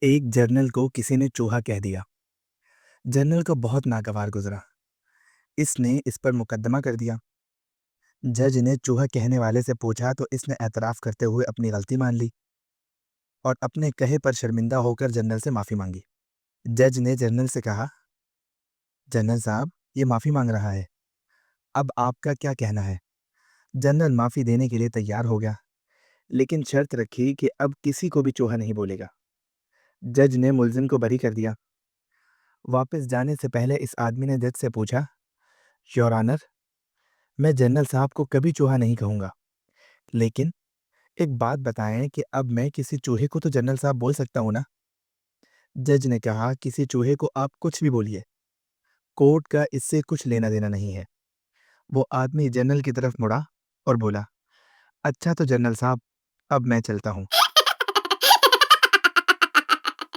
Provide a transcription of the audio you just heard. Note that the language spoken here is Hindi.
एक जर्नल को किसी ने चूहा कह दिया। जनरल को बहुत नागवार गुजरा। इसने इस पर मुकदमा कर दिया। जज ने चूहा कहने वाले से पूछा तो इसने एतराफ करते हुए अपनी गलती मान ली और अपने कहे पर शर्मिंदा होकर जनरल से माफी मांगी। जज ने जनरल से कहा, जनरल साहब, ये माफी मांग रहा है, अब आपका क्या कहना है? जनरल माफी देने के लिए तैयार हो गया, लेकिन शर्त रखी कि अब किसी को भी चूहा नहीं बोलेगा। जज ने मुलजिम को बरी कर दिया। वापस जाने से पहले इस आदमी ने जज से पूछा, योर ऑनर, मैं जनरल साहब को कभी चूहा नहीं कहूंगा, लेकिन एक बात बताएं कि अब मैं किसी चूहे को तो जनरल साहब बोल सकता हूं ना? जज ने कहा, किसी चूहे को आप कुछ भी बोलिए, कोर्ट का इससे कुछ लेना देना नहीं है। वो आदमी जनरल की तरफ मुड़ा और बोला, अच्छा तो जनरल साहब, अब मैं चलता हूं।